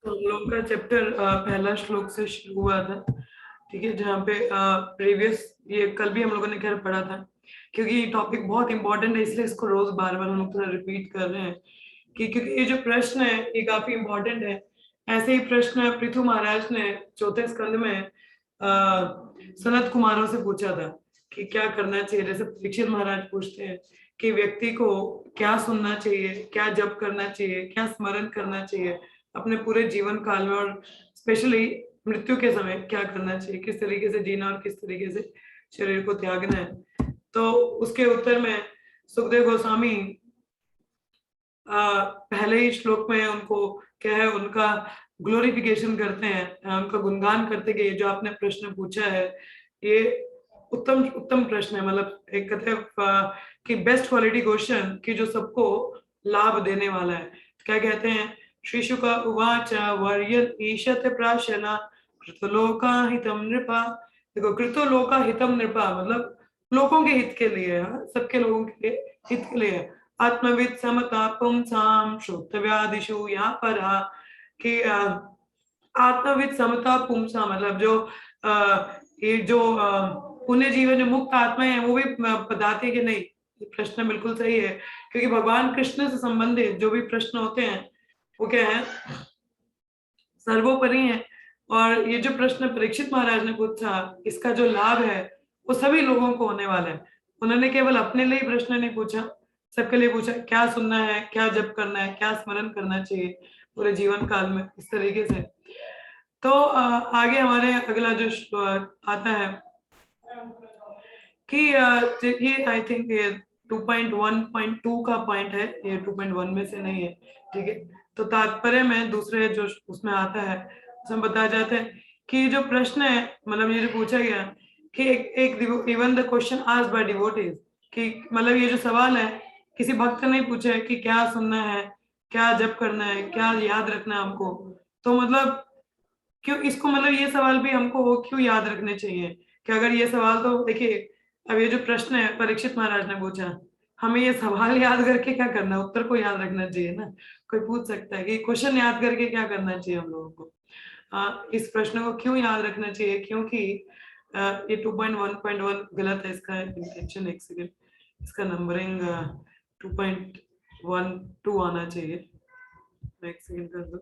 तो हम लोग का चैप्टर पहला श्लोक से शुरू हुआ था। ठीक है, जहाँ पे प्रीवियस ये कल भी हम लोगों ने खैर पढ़ा था, क्योंकि ये टॉपिक बहुत इंपॉर्टेंट है, इसलिए इसको रोज बार बार हम लोग थोड़ा रिपीट कर रहे हैं कि क्योंकि ये जो प्रश्न है ये काफी इंपॉर्टेंट है। ऐसे ही प्रश्न पृथु महाराज ने चौथे स्कंद में सनत कुमारों से पूछा था कि क्या करना चाहिए। जैसे परीक्षित महाराज पूछते हैं कि व्यक्ति को क्या सुनना चाहिए, क्या जप करना चाहिए, क्या स्मरण करना चाहिए अपने पूरे जीवन काल में, और स्पेशली मृत्यु के समय क्या करना चाहिए, किस तरीके से जीना और किस तरीके से शरीर को त्यागना है। तो उसके उत्तर में सुखदेव गोस्वामी पहले ही श्लोक में उनको क्या है, उनका ग्लोरिफिकेशन करते हैं, उनका गुणगान करते कि ये जो आपने प्रश्न पूछा है ये उत्तम उत्तम प्रश्न है। मतलब एक कहते हैं कि बेस्ट क्वालिटी क्वेश्चन कि जो सबको लाभ देने वाला है। क्या कहते हैं, श्री शुक उवाच वर्य ईशत प्राशना कृतलोका हितम नृपा। देखो, कृतलोका हितम नृपा मतलब लोगों के हित के लिए, सबके लोगों के हित के लिए। आत्मविद समता पुंसाम श्रोतव्यादिषु यहाँ पर कि आत्मविद समता पुंसा मतलब जो ये जो पुण्य जीवन जो मुक्त आत्मा है वो भी बताते हैं कि नहीं, ये प्रश्न बिल्कुल सही है। क्योंकि भगवान कृष्ण से संबंधित जो भी प्रश्न होते हैं वो क्या है, सर्वोपरि है। और ये जो प्रश्न परीक्षित महाराज ने पूछा इसका जो लाभ है वो सभी लोगों को होने वाला है। उन्होंने केवल अपने लिए प्रश्न नहीं पूछा, सबके लिए पूछा क्या सुनना है, क्या जप करना है, क्या स्मरण करना चाहिए पूरे जीवन काल में, इस तरीके से। तो आगे हमारे अगला जो आता है कि ये आई थिंक ये 2.1.2 का पॉइंट है, ये 2.1 में से नहीं है। ठीक है, तो तात्पर्य में दूसरे जो उसमें आता है उसमें बताया जाता है कि जो प्रश्न है, मतलब ये जो पूछा गया कि एक even the question asked by devotees, कि मतलब ये जो सवाल है किसी भक्त ने पूछा है कि क्या सुनना है, क्या जप करना है, क्या याद रखना है हमको। तो मतलब क्यों इसको, मतलब ये सवाल भी हमको क्यों याद रखने चाहिए कि अगर ये सवाल, तो देखिए अब ये जो प्रश्न है परीक्षित महाराज ने पूछा, हमें ये सवाल याद करके क्या करना है, उत्तर को याद रखना चाहिए ना। कोई पूछ सकता है कि क्वेश्चन याद करके क्या करना चाहिए हम लोगों को। इस प्रश्न को क्यों याद रखना चाहिए, क्योंकि ये 2.1.1 गलत है, इसका इंटेंशन एक सेकेंड, इसका नंबरिंग 2.12 आना चाहिए। एक सेकेंड कर दो।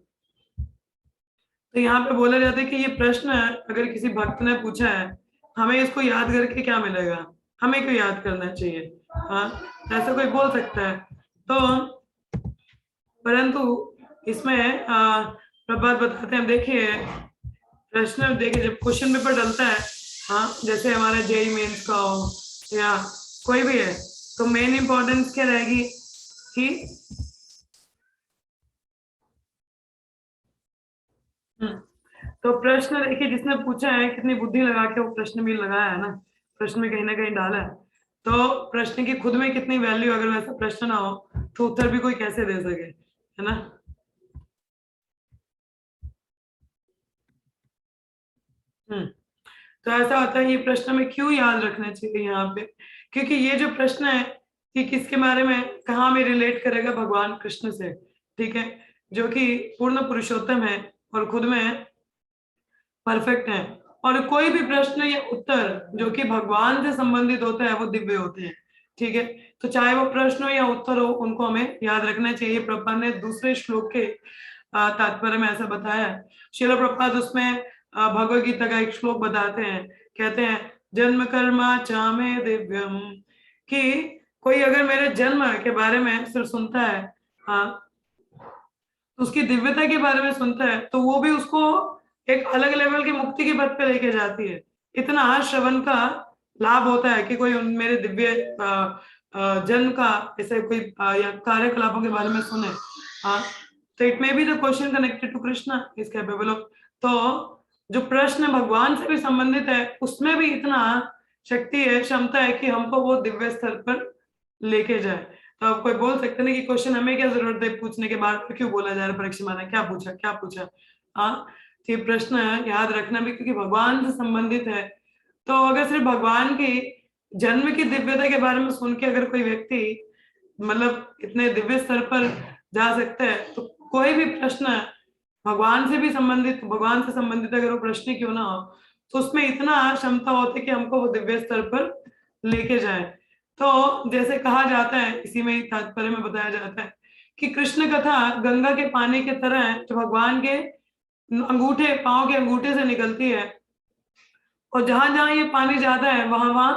तो यहाँ पे बोला जाता है कि ये प्रश्न अगर किसी भक्त ने पूछा है, हमें इसको याद करके क्या मिलेगा, हमें क्यों याद करना चाहिए। हाँ, ऐसा कोई बोल सकता है। तो परंतु इसमें प्रभात बताते हैं, देखिए प्रश्न देखिए जब क्वेश्चन पेपर डलता है, हाँ जैसे हमारा जेई मेंस का हो या कोई भी है, तो मेन इंपॉर्टेंस क्या रहेगी कि तो प्रश्न देखिए जिसने पूछा है कितनी बुद्धि लगा के वो प्रश्न भी लगाया है ना, प्रश्न में कहीं ना कहीं डाला है। तो प्रश्न की खुद में कितनी वैल्यू, अगर वैसा प्रश्न ना हो तो उत्तर भी कोई कैसे दे सके, है ना। हम्म तो ऐसा होता है, ये प्रश्न हमें क्यों याद रखना चाहिए यहाँ पे, क्योंकि ये जो प्रश्न है कि किसके बारे में, कहाँ में रिलेट करेगा भगवान कृष्ण से। ठीक है, जो कि पूर्ण पुरुषोत्तम है और खुद में परफेक्ट है। और कोई भी प्रश्न या उत्तर जो कि भगवान से संबंधित होता है वो दिव्य होते हैं। ठीक है, तो चाहे वो प्रश्न हो या उत्तर हो उनको हमें याद रखना चाहिए। प्रभुपाद ने दूसरे श्लोक के तात्पर्य में ऐसा बताया है। श्रील प्रभुपाद उसमें भगवद गीता का एक श्लोक बताते हैं, कहते हैं जन्म कर्मा चामे दिव्यम, कि कोई अगर मेरे जन्म के बारे में सिर्फ सुनता है, हाँ, तो उसकी दिव्यता के बारे में सुनता है तो वो भी उसको एक अलग लेवल की मुक्ति की पथ पे लेके जाती है। इतना श्रवण का लाभ होता है कि कोई मेरे दिव्य जन्म का ऐसे कोई या कार्यकलापों के बारे में सुने। हाँ, तो it may be the question connected to Krishna is capable of. तो जो प्रश्न भगवान से भी संबंधित है उसमें भी इतना शक्ति है, क्षमता है कि हमको वो दिव्य स्तर पर लेके जाए। तो आप कोई बोल सकते ना कि क्वेश्चन हमें क्या जरूरत है पूछने के बाद, क्यों बोला जा रहा है परीक्षा में क्या पूछा क्या पूछा। हाँ, ये प्रश्न याद रखना भी क्योंकि भगवान से संबंधित है। तो अगर सिर्फ भगवान की जन्म की दिव्यता के बारे में सुन के अगर कोई व्यक्ति मतलब इतने दिव्य स्तर पर जा सकता है, तो कोई भी प्रश्न भगवान से भी संबंधित, भगवान से संबंधित अगर वो प्रश्न क्यों ना हो, तो उसमें इतना क्षमता होती है कि हमको वो दिव्य स्तर पर लेके जाए। तो जैसे कहा जाता है, इसी में तात्पर्य में बताया जाता है कि कृष्ण कथा गंगा के पानी के तरह है, जो भगवान के अंगूठे, पांव के अंगूठे से निकलती है, और जहां जहां ये पानी जाता है वहां वहां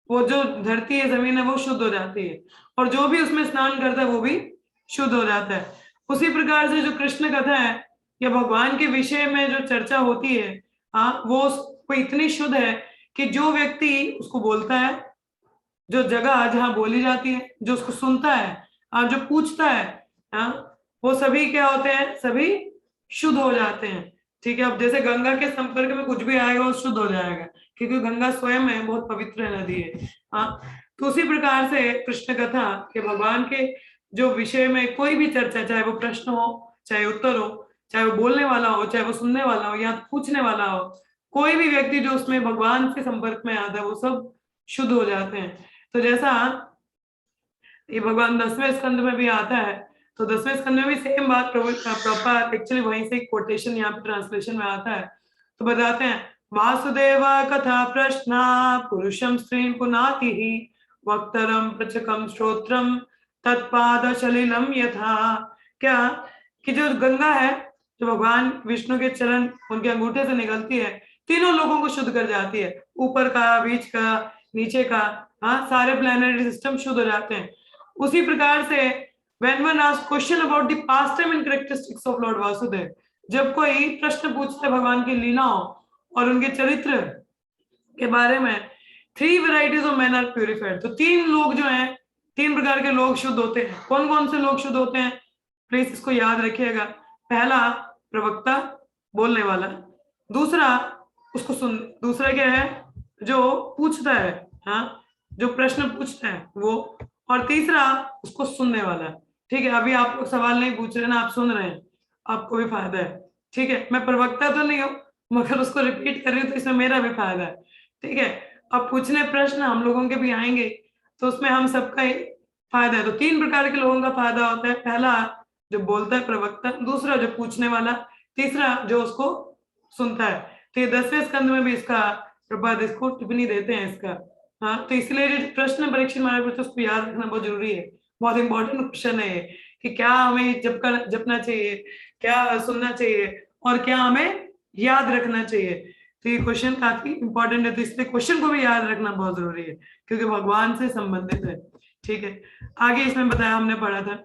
वो जो धरती है, जमीन है, वो शुद्ध हो जाती है, और जो भी उसमें स्नान करता है वो भी शुद्ध हो जाता है। उसी प्रकार से जो कृष्ण कथा है या भगवान के विषय में जो चर्चा होती है, हाँ, वो उसको इतनी शुद्ध है कि जो व्यक्ति उसको बोलता है, जो जगह जहाँ बोली जाती है, जो उसको सुनता है, हाँ, जो पूछता है, हाँ, वो सभी क्या होते हैं, सभी शुद्ध हो जाते हैं। ठीक है, अब जैसे गंगा के संपर्क में कुछ भी आएगा वो शुद्ध हो जाएगा, क्योंकि गंगा स्वयं है, बहुत पवित्र नदी है। हाँ, तो उसी प्रकार से कृष्ण कथा के भगवान के जो विषय में कोई भी चर्चा, चाहे वो प्रश्न हो, चाहे उत्तर हो, चाहे वो बोलने वाला हो, चाहे वो सुनने वाला हो या पूछने वाला हो, कोई भी व्यक्ति जो उसमें भगवान के संपर्क में आता है वो सब शुद्ध हो जाते हैं। तो जैसा ये भगवान 10वें स्कंद में भी आता है, तो 10वें स्कंद में भी सेम बात प्रभु प्रॉपर एक्चुअली वहीं से कोटेशन यहाँ पे ट्रांसलेशन में आता है। तो बताते हैं, वासुदेव कथा प्रश्न पुरुषम स्त्रीम पुनाति ही वक्तरम प्रचकम श्रोत्रम तत्पाद सलिलम यथा। क्या कि जो गंगा है, जो भगवान विष्णु के चरण उनके अंगूठे से निकलती है, तीनों लोगों को शुद्ध कर जाती है, ऊपर का, बीच का, नीचे का, हाँ, सारे प्लैनेटरी सिस्टम शुद्ध हो जाते हैं। उसी प्रकार से when one asks question about the pastime and characteristics of Lord Vasudev, जब कोई प्रश्न पूछते भगवान की लीलाओं और उनके चरित्र के बारे में, 3 varieties of men are purified, तो 3 लोग जो हैं, 3 प्रकार के लोग शुद्ध होते हैं। कौन कौन से लोग शुद्ध होते हैं, प्लीज इसको याद रखिएगा। पहला प्रवक्ता, बोलने वाला। दूसरा उसको सुन, दूसरा क्या है, जो पूछता है, हाँ, जो प्रश्न पूछता है वो। और तीसरा उसको सुनने वाला। ठीक है, अभी आप लोग सवाल नहीं पूछ रहे ना, आप सुन रहे हैं, आपको भी फायदा है। ठीक है, मैं प्रवक्ता तो नहीं हूँ, मगर उसको रिपीट कर रही हूँ, तो इसमें मेरा भी फायदा है। ठीक है, अब पूछने प्रश्न हम लोगों के भी आएंगे, तो उसमें हम सबका ही फायदा है। तो 3 प्रकार के लोगों का फायदा होता है। पहला जो बोलता है, प्रवक्ता। दूसरा जो पूछने वाला। तीसरा जो उसको सुनता है। तो ये 10वें स्कंद में भी इसका प्रभात, इसको टिप्पणी देते हैं इसका। हाँ, तो इसलिए जो प्रश्न परीक्षण हमारे पूछते उसको याद रखना बहुत जरूरी है। बहुत इंपॉर्टेंट क्वेश्चन है ये, कि क्या हमें जपना चाहिए, क्या सुनना चाहिए, और क्या हमें याद रखना चाहिए। तो ये क्वेश्चन काफी इंपॉर्टेंट है, तो इसलिए क्वेश्चन को भी याद रखना बहुत जरूरी है, क्योंकि भगवान से संबंधित है। ठीक है, आगे इसमें बताया, हमने पढ़ा था।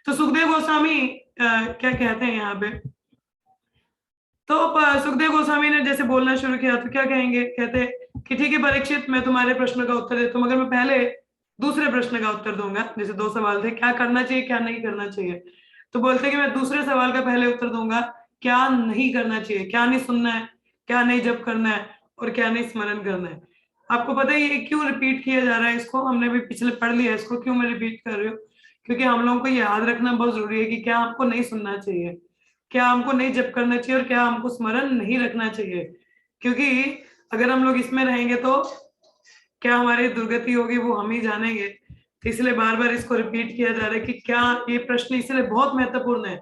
तो सुखदेव गोस्वामी क्या कहते हैं यहाँ पे, तो सुखदेव गोस्वामी ने जैसे बोलना शुरू किया, तो क्या कहेंगे, कहते कि ठीक है परीक्षित, मैं तुम्हारे प्रश्न का उत्तर देता हूँ, मगर मैं पहले दूसरे प्रश्न का उत्तर दूंगा। जैसे 2 सवाल थे, क्या करना चाहिए, क्या नहीं करना चाहिए, तो बोलते कि मैं दूसरे सवाल का पहले उत्तर दूंगा, क्या नहीं करना चाहिए, क्या नहीं सुनना है, क्या नहीं जप करना है, और क्या नहीं स्मरण करना है। आपको पता है ये क्यों रिपीट किया जा रहा है, इसको हमने भी पिछले पढ़ लिया, इसको क्यों मैं रिपीट कर रही हूँ, क्योंकि हम लोगों को याद रखना बहुत जरूरी है कि क्या हमको नहीं सुनना चाहिए, क्या हमको नहीं जप करना चाहिए, और क्या हमको स्मरण नहीं रखना चाहिए। क्योंकि अगर हम लोग इसमें रहेंगे तो क्या हमारी दुर्गति होगी वो हम ही जानेंगे। तो इसलिए बार बार इसको रिपीट किया जा रहा है कि क्या, ये प्रश्न इसलिए बहुत महत्वपूर्ण है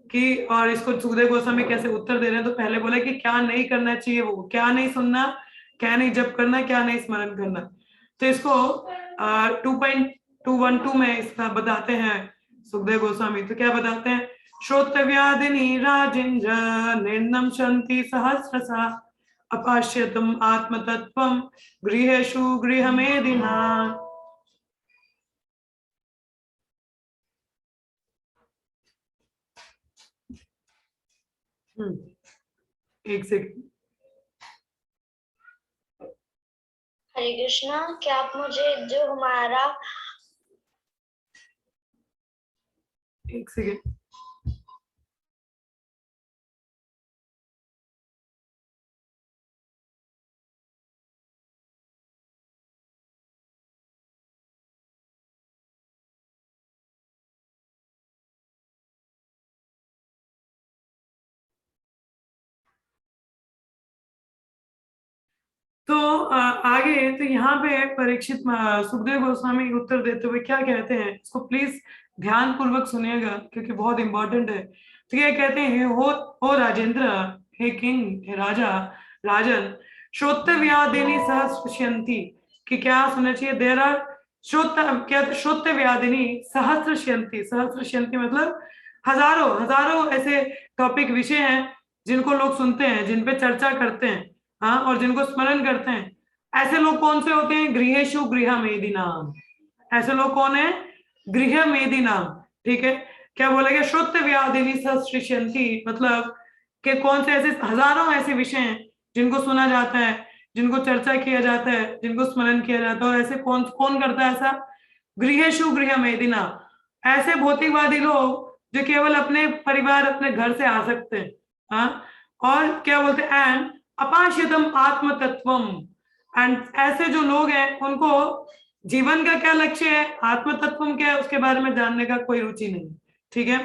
कि, और इसको सुखदेव गोस्वामी कैसे उत्तर दे रहे हैं, तो पहले बोला कि क्या नहीं करना चाहिए, वो क्या नहीं सुनना, क्या नहीं जप करना, क्या नहीं स्मरण करना। तो इसको 2.212 में इसका बताते हैं सुखदेव गोस्वामी। तो क्या बताते हैं, श्रोतव्यादिनी राजेन्द्र निर्णम शंति सहस्रसा अपाश्यतम आत्मतत्वम गृहेषु गृहमेदिना। एक सेकंड। हरे कृष्णा, क्या आप मुझे जो हमारा, एक सेकंड। तो आगे तो यहाँ पे परीक्षित सुखदेव गोस्वामी उत्तर देते हुए क्या कहते हैं, इसको प्लीज ध्यान पूर्वक सुनिएगा, क्योंकि बहुत इंपॉर्टेंट है। तो ये कहते हैं, हो राजेंद्र, हे किंग, हे राजा, राजन, श्रोतव्यादिनी सहस्रश्यंती, कि क्या सुनना चाहिए, देर आर श्रोत क्या, श्रोतव्यादिनी सहस्रश्यंती, सहस्रश्यंती मतलब हजारों हजारों ऐसे टॉपिक विषय हैं जिनको लोग सुनते हैं, जिन पे चर्चा करते हैं, हाँ, और जिनको स्मरण करते हैं। ऐसे लोग कौन से होते हैं, गृहेशु गृह मेदी नाम, ऐसे लोग कौन है, गृह मेदी नाम, ठीक है। क्या बोलेगा, श्रुत व्याधिनी सृष्यंती, मतलब कि कौन से ऐसे हजारों ऐसे विषय हैं जिनको सुना जाता है, जिनको चर्चा किया जाता है, जिनको स्मरण किया जाता है, और ऐसे कौन कौन करता है ऐसा, गृहेशु गृह मेदिना, ऐसे भौतिकवादी लोग जो केवल अपने परिवार, अपने घर से आ सकते हैं, हाँ, और क्या बोलते हैं, एंड अपाश्यतम आत्म तत्वम, एंड ऐसे जो लोग हैं उनको जीवन का क्या लक्ष्य है, आत्म तत्व क्या है, उसके बारे में जानने का कोई रुचि नहीं, ठीक है।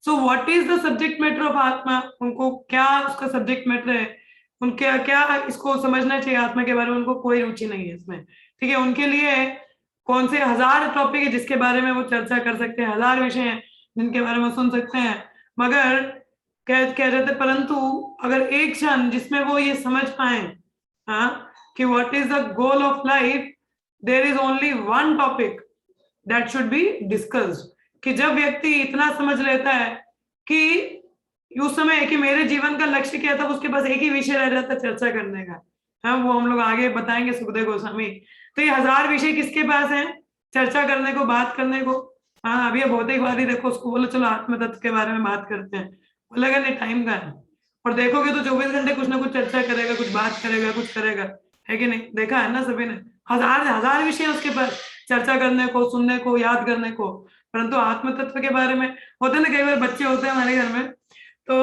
So what is the subject matter of आत्मा, उनको क्या उसका सब्जेक्ट मैटर है, उनके क्या इसको समझना चाहिए, आत्मा के बारे में उनको कोई रुचि नहीं है इसमें, ठीक है। उनके लिए कौन से हजार टॉपिक है जिसके बारे में वो चर्चा कर सकते हैं, हजार विषय हैं जिनके बारे में सुन सकते हैं, मगर कह जाते, परंतु अगर एक क्षण जिसमें वो ये समझ पाए, हाँ, कि what is the goal of life, there is only one topic that should be discussed, कि जब व्यक्ति इतना समझ लेता है कि उस समय कि मेरे जीवन का लक्ष्य क्या था, उसके पास एक ही विषय रह जाता है चर्चा करने का, हाँ, वो हम लोग आगे बताएंगे सुखदेव गोस्वामी। तो ये हजार विषय किसके पास है, चर्चा करने को, बात करने को, हाँ। अभी भौतिकवादी देखो, उसको बोलो चलो आत्म तत्व के बारे में बात करते हैं, बोलेगा नहीं टाइम का है, और देखोगे तो 24 घंटे कुछ ना कुछ चर्चा करेगा, कुछ बात करेगा, कुछ करेगा, है कि नहीं, देखा है ना सभी ने, हजार हजार विषय उसके पास चर्चा करने को, सुनने को, याद करने को, परंतु आत्म तत्व के बारे में होते हैं ना, कई बार बच्चे होते हैं हमारे घर में, तो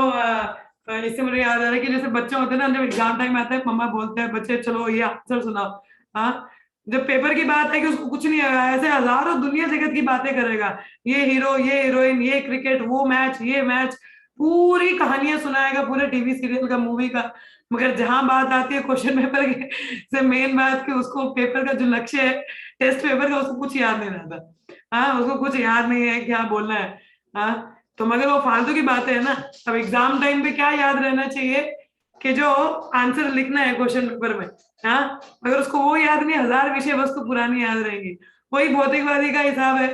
इससे मुझे याद आ रहा है कि जैसे बच्चे होते हैं ना, जब एग्जाम टाइम आता है, मम्मा बोलते हैं बच्चे चलो ये आंसर सुनाओ, हाँ, जब पेपर की बात है कि उसको कुछ नहीं आएगा, ऐसे हजारों दुनिया जगत की बातें करेगा, ये हीरो, ये हीरोइन, ये क्रिकेट, वो मैच, ये मैच, पूरी कहानियां सुनाएगा, पूरे टीवी सीरियल का, मूवी का, मगर जहां बात आती है क्वेश्चन पेपर के से मेन बात की, उसको पेपर का जो लक्ष्य है, टेस्ट पेपर का, उसको कुछ याद नहीं रहता, हाँ, उसको कुछ याद नहीं है क्या बोलना है, हाँ। तो मगर वो फालतू की बात है ना। अब एग्जाम टाइम पे क्या याद रहना चाहिए, कि जो आंसर लिखना है क्वेश्चन पेपर में, हाँ, मगर उसको वो याद नहीं, हजार विषय वस्तु पुरानी याद रहेंगी। वही भौतिकवादी का हिसाब है,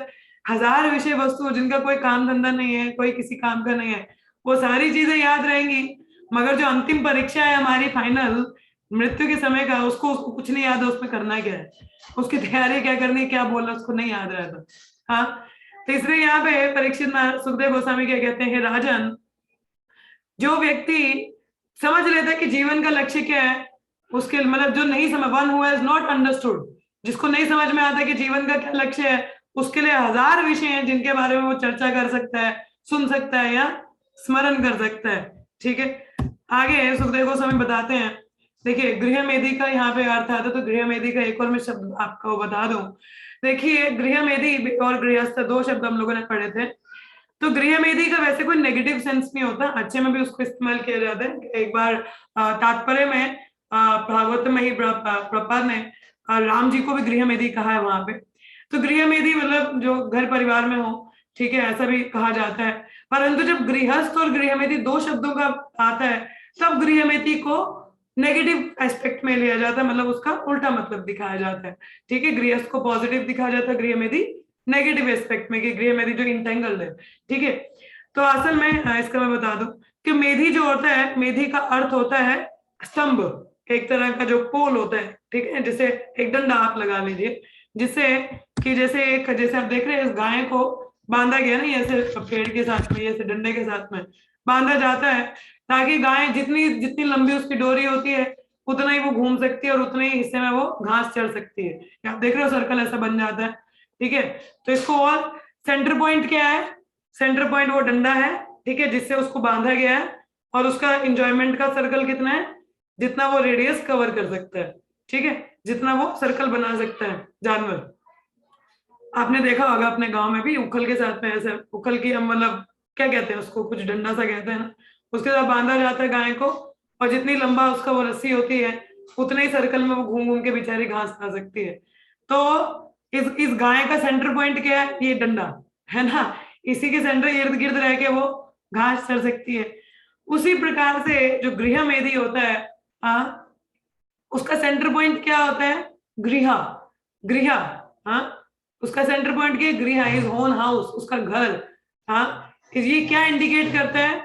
हजार विषय वस्तु जिनका कोई काम धंधा नहीं है, कोई किसी काम का नहीं है, वो सारी चीजें याद रहेंगी, मगर जो अंतिम परीक्षा है हमारी फाइनल मृत्यु के समय का, उसको उसको कुछ नहीं याद है, उसमें करना क्या है, उसकी तैयारी क्या करनी है, क्या बोलना, उसको नहीं याद रहता, हाँ। तो इसलिए यहाँ पे परीक्षित सुखदेव गोस्वामी क्या कहते हैं, राजन, जो व्यक्ति समझ लेता है कि जीवन का लक्ष्य क्या है, उसके मतलब जो नहीं समझ, one who has not understood, जिसको नहीं समझ में आता कि जीवन का क्या लक्ष्य है, उसके लिए हजार विषय हैं जिनके बारे में वो चर्चा कर सकता है, सुन सकता है या स्मरण कर सकता है, ठीक है। आगे सुखदेव गोस्वामी बताते हैं, देखिए गृह मेदी का यहाँ पे अर्थ आता है, तो गृह मेदी का एक और मैं शब्द आपको बता दूं। देखिए गृह मेदी और गृहस्थ दो शब्द हम लोगों ने पढ़े थे, तो गृह मेदी का वैसे कोई नेगेटिव सेंस नहीं होता, अच्छे में भी उसको इस्तेमाल किया जाता है। एक बार तात्पर्य में भागवत में ही प्रभुपाद ने राम जी को भी गृह मेदी कहा है वहां पे। तो गृह मेदी मतलब जो घर परिवार में हो, ठीक है, ऐसा भी कहा जाता है। परंतु जब गृहस्थ और गृह मेदी दो शब्दों का आता है, तब गृह मेदी को नेगेटिव एस्पेक्ट में लिया जाता है, मतलब उसका उल्टा मतलब दिखाया जाता है, ठीक है। गृहस्थ को पॉजिटिव दिखाया जाता है, गृह मेदी नेगेटिव एस्पेक्ट में, कि गृह मेदी जो इंटेंगल्ड है, ठीक है। तो असल में इसका मैं बता दूं कि मेधी जो होता है, मेधी का अर्थ होता है स्तंभ, एक तरह का जो पोल होता है, ठीक है, जैसे एक डंडा आप लगा लीजिए, जिससे कि जैसे आप देख रहे हैं इस गाय को बांधा गया ना, ऐसे पेड़ के साथ में, ऐसे डंडे के साथ में बांधा जाता है, ताकि गाय जितनी जितनी लंबी उसकी डोरी होती है, उतना ही वो घूम सकती है और उतने ही हिस्से में वो घास चढ़ सकती है। आप देख रहे हो सर्कल ऐसा बन जाता है, ठीक है। तो इसको और सेंटर पॉइंट क्या है, सेंटर पॉइंट वो डंडा है, ठीक है, जिससे उसको बांधा गया है, और उसका इंजॉयमेंट का सर्कल कितना है, जितना वो रेडियस कवर कर सकता है, ठीक है, जितना वो सर्कल बना सकता है जानवर। आपने देखा होगा अपने गांव में भी उखल के साथ में, ऐसे उखल की हम मतलब क्या कहते हैं उसको, कुछ डंडा सा कहते हैं ना, उसके साथ बांधा जाता है गाय को, और जितनी लंबा उसका वो रस्सी होती है, उतने ही सर्कल में वो घूम घूम के बेचारी घास खा सकती है। तो इस गाय का सेंटर पॉइंट क्या है, ये डंडा है ना, इसी के सेंटर इर्द गिर्द रह के वो घास चर सकती है। उसी प्रकार से जो गृह मेधी होता है, उसका सेंटर पॉइंट क्या होता है? गृह, गृह, हाँ, उसका सेंटर पॉइंट क्या? गृह, इज ओन हाउस, उसका घर। हाँ, ये क्या इंडिकेट करता है?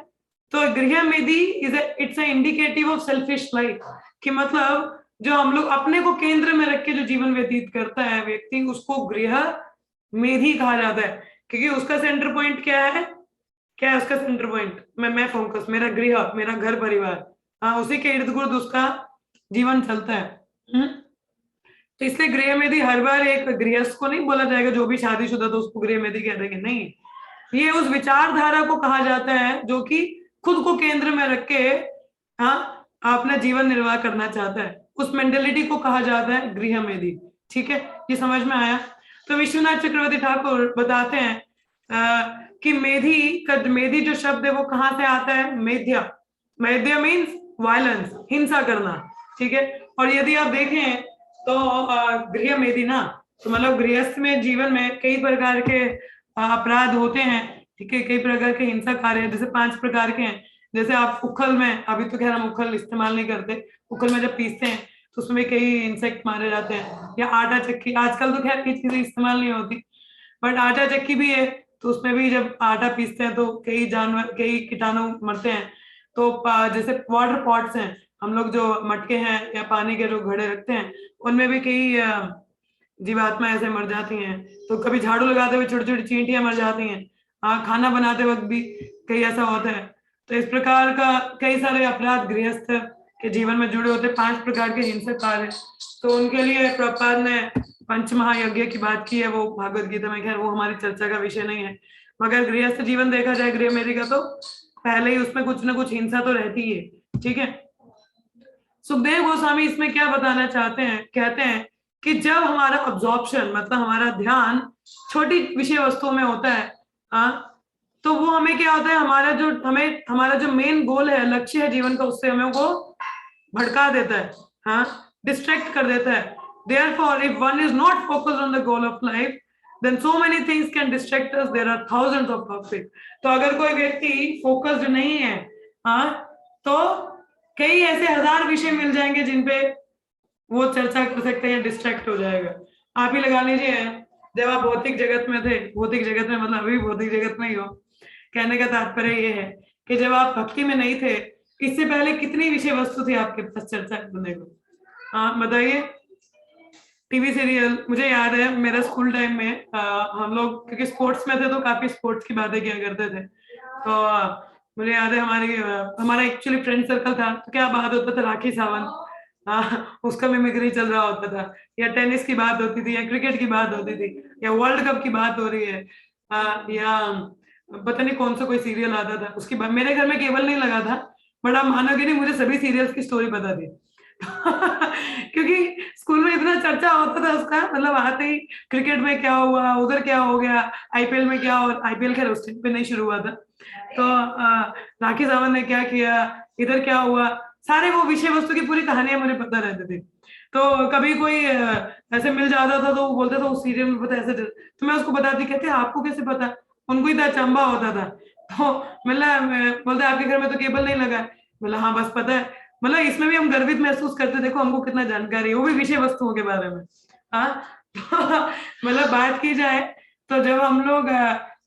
तो गृह मेधी it's a indicative of selfish life, कि मतलब जो हम लोग अपने को केंद्र में रख के जो जीवन व्यतीत करता है व्यक्ति, उसको गृह मेधी कहा जाता है, क्योंकि उसका सेंटर पॉइंट क्या है? क्या है उसका सेंटर पॉइंट? मैं फोकस, मेरा गृह, मेरा घर परिवार, हाँ, उसी के इर्द गिर्द उसका जीवन चलता है। तो इसलिए गृह मेधी हर बार एक गृहस्थ को नहीं बोला जाएगा, जो भी शादीशुदा तो उसको गृह मेधी कह देंगे, नहीं। ये उस विचारधारा को कहा जाता है जो कि खुद को केंद्र में रख के, हाँ, अपना जीवन निर्वाह करना चाहता है, उस मेंटेलिटी को कहा जाता है गृह मेधी। ठीक है, ये समझ में आया? तो विश्वनाथ चक्रवर्ती ठाकुर बताते हैं कि मेधी जो शब्द है वो कहाँ से आता है? मेध्य, मेध्य मीन्स वायलेंस, हिंसा करना। ठीक है, और यदि आप देखें तो गृह मेधी ना, तो मतलब गृहस्थ में जीवन में कई प्रकार के अपराध होते हैं। ठीक है, कई प्रकार के हिंसा कार्य, जैसे 5 प्रकार के हैं। जैसे आप उखल में, अभी तो खैर हम उखल इस्तेमाल नहीं करते, उखल में जब पीसते हैं तो उसमें कई इंसेक्ट मारे जाते हैं। या आटा चक्की, आजकल तो खैर कई चीजें इस्तेमाल नहीं होती, बट आटा चक्की भी है, तो उसमें भी जब आटा पीसते हैं तो कई जानवर, कई कीटाणु मरते हैं। तो जैसे वाटर पॉट्स हैं, हम लोग जो मटके हैं या पानी के जो घड़े रखते हैं, उनमें भी कई जीवात्मा ऐसे मर जाती हैं। तो कभी झाड़ू लगाते हुए छोटी छोटी चींटियां मर जाती हैं। खाना बनाते वक्त भी कई ऐसा होता है। तो इस प्रकार का कई सारे अपराध गृहस्थ के जीवन में जुड़े होते हैं, 5 प्रकार के हिंसक कार्य। तो उनके लिए प्रभुपाद ने पंच महायज्ञ की बात की है, वो भागवत गीता में, खैर वो हमारी चर्चा का विषय नहीं है। मगर गृहस्थ जीवन देखा जाए गृह मेरी का, तो पहले ही उसमें कुछ ना कुछ हिंसा तो रहती ही है। ठीक है, सुखदेव गोस्वामी इसमें क्या बताना चाहते हैं? कहते हैं कि जब हमारा अब्जॉर्प्शन, मतलब हमारा ध्यान छोटी विषय वस्तुओं में होता है, तो वो हमें क्या होता है, हमारा जो मेन गोल है, लक्ष्य है जीवन का, उससे हमें वो भड़का देता है, हाँ, डिस्ट्रैक्ट कर देता है। Therefore, if one is not focused on the goal of life, then so many things can distract us. There are thousands of topics. तो अगर कोई व्यक्ति फोकस्ड नहीं है, हाँ, तो कई ऐसे 1000 विषय मिल जाएंगे जिन पे वो चर्चा कर सकते हैं, डिस्ट्रैक्ट हो जाएगा। आप ही लगा लीजिए, जब आप भौतिक जगत में थे, भौतिक जगत में मतलब अभी भौतिक जगत में ही हो, कहने का तात्पर्य ये है कि जब आप भक्ति में नहीं थे, इससे पहले कितनी विषय वस्तु थी आपके पास चर्चा करने को? हाँ, बताइए। टीवी सीरियल, मुझे याद है मेरा स्कूल टाइम में, हम लोग क्योंकि स्पोर्ट्स में थे तो काफी स्पोर्ट्स की बातें किया करते थे। तो मुझे याद है हमारा एक्चुअली फ्रेंड सर्कल था, तो क्या बात होता था, राखी सावंत, उसका मिमिक्री चल रहा होता था, या टेनिस की बात होती थी, या क्रिकेट की बात होती थी, या वर्ल्ड कप की बात हो रही है, या पता नहीं कौन सा कोई सीरियल आता था उसकी बात। मेरे घर में केबल नहीं लगा था, बट आप मानोगे नहीं, मुझे सभी सीरियल्स की स्टोरी पता थी। क्योंकि स्कूल में इतना चर्चा होता था उसका, मतलब आते ही क्रिकेट में क्या हुआ, उधर क्या हो गया, आईपीएल में क्या, और आईपीएल खैर उस टाइम पे नहीं शुरू हुआ था, तो राखी सावंत ने क्या किया, इधर क्या हुआ, सारे वो विषय वस्तु की पूरी कहानियां मुझे पता रहती थी। तो कभी कोई ऐसे मिल जाता था तो वो बोलता था उस सीरियल में पता ऐसे, तो मैं उसको बताती, कहते आपको कैसे पता? उनको ही तो अचंबा होता था। तो मतलब बोलते आपके घर में तो केबल नहीं लगा है। बोला हाँ बस पता है, मतलब इसमें भी हम गर्वित महसूस करते, देखो हमको कितना जानकारी है, वो भी विषय वस्तुओं के बारे में। हाँ, मतलब बात की जाए तो जब हम लोग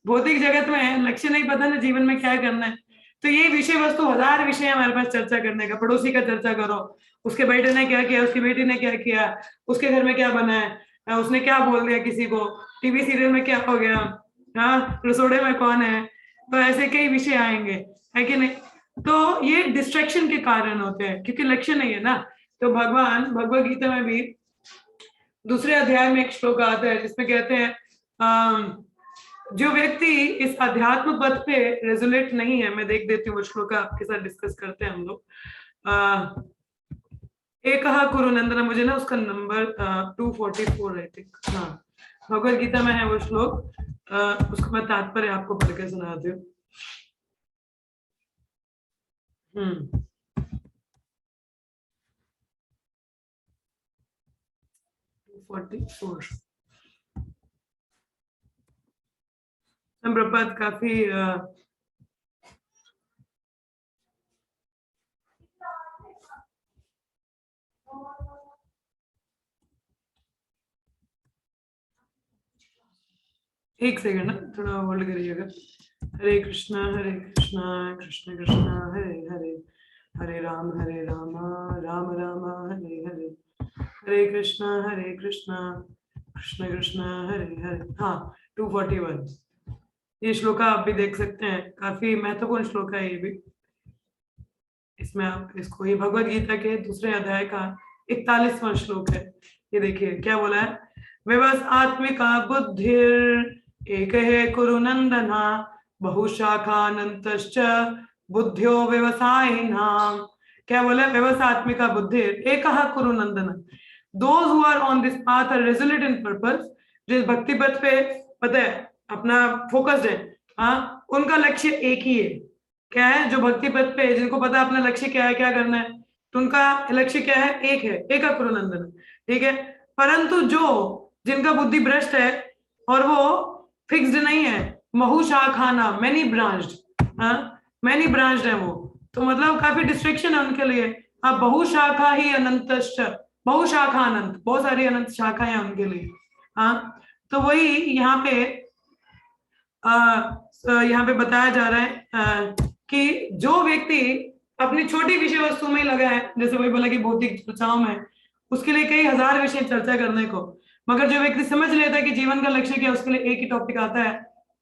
भौतिक जगत में हैं, लक्ष्य नहीं पता ना जीवन में क्या करना है, तो ये विषय वस्तु 1000 विषय है हमारे पास चर्चा करने का। पड़ोसी का चर्चा करो, उसके बेटे ने क्या किया, उसकी बेटी ने क्या किया, उसके घर में क्या बना है, उसने क्या बोल दिया किसी को, टीवी सीरियल में क्या हो गया, हाँ, रसोड़े में कौन है, तो ऐसे कई विषय आएंगे, है कि नहीं? तो ये डिस्ट्रैक्शन के कारण होते हैं, क्योंकि लक्ष्य नहीं है ना। तो भगवान भगवत गीता में भी दूसरे अध्याय में एक श्लोक आता है जिसमें कहते हैं जो व्यक्ति इस अध्यात्म पद पे रेजोनेट नहीं है, मैं देख देती हूँ वो श्लोक आपके साथ डिस्कस करते हैं हम लोग। एक कुरु नंदन, मुझे ना उसका नंबर 244 आई थिंक, हाँ, भगवत गीता में है वो श्लोक, उसको मैं तात्पर्य आपको पढ़ के सुनाती हूँ। 244 प्रभुपाद काफी एक सेकंड ना, थोड़ा होल्ड करिएगा। हरे कृष्णा कृष्ण कृष्ण हरे हरे, हरे राम राम राम हरे हरे, हरे कृष्णा कृष्ण कृष्ण हरे हरे। हाँ, 241 ये श्लोका आप भी देख सकते हैं, काफी महत्वपूर्ण श्लोक है ये भी। इसमें आप इसको, ये भगवत गीता के दूसरे अध्याय का 41वां श्लोक है। ये देखिए क्या बोला है, विवस आत्मिका बुद्धिर एक है कुरु नंदना बहुशाखानंतश्च बुद्धियो व्यवसायिनाम। क्या बोला, व्यवस आत्मिका बुद्धिर एक कुरु नंदना, those who are on this path are resolute in purpose, जिस भक्ति पथ पे पता है अपना फोकस्ड है, हाँ, उनका लक्ष्य एक ही है। क्या है, जो भक्ति पथ पे है, जिनको पता है अपना लक्ष्य क्या है, क्या करना है, तो उनका लक्ष्य क्या है, एक है, एक कुरु नंदन, ठीक है। परंतु जो जिनका बुद्धि भ्रष्ट है और वो फिक्स्ड नहीं है, बहुशाखाना, मैनी ब्रांच्ड, मैनी ब्रांच्ड है वो, तो मतलब काफी डिस्ट्रैक्शन है उनके लिए। अब बहुशाखा ही अनंत, बहुशाखा अनंत, बहुत सारी अनंत शाखाएं हैं उनके लिए। हाँ, तो वही यहाँ पे यहाँ पे बताया जा रहा है कि जो व्यक्ति अपनी छोटी विषय वस्तु में लगा है, जैसे वही बोला कि भौतिक चर्चाओं में, उसके लिए कई हजार विषय चर्चा करने को, मगर जो व्यक्ति समझ लेता है कि जीवन का लक्ष्य क्या, उसके लिए एक ही टॉपिक आता है,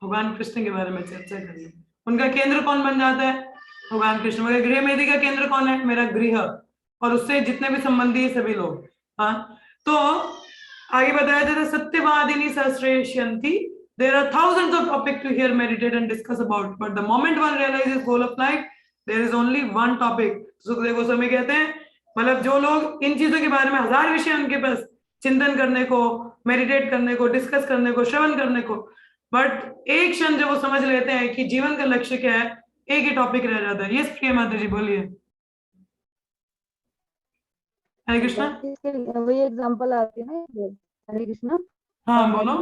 भगवान कृष्ण के बारे में चर्चा करनी। उनका केंद्र कौन बन जाता है, भगवान कृष्ण। मगर गृह मेदी का केंद्र कौन है, मेरा गृह और उससे जितने भी संबंधी है सभी लोग। हाँ, तो आगे बताया जाता है, सत्यवादिनी सहस्रेष्यन्ति, there are thousands of topics to hear, meditate and discuss about, but the moment one realizes goal of life, there is only one topic. Sukhdev Goswami कहते हैं, मतलब जो लोग इन चीजों के बारे में हजार विषय उनके पास चिंतन करने को, मेडिटेट करने को, डिस्कस करने को, श्रवण करने को, बट एक क्षण जब वो समझ लेते हैं कि जीवन का लक्ष्य क्या है, एक ही टॉपिक रह जाता है। यस प्रिया माता जी बोलिए। हरे कृष्णा। वही एग्जांपल आती है ना, हरे कृष्णा। हाँ बोलो।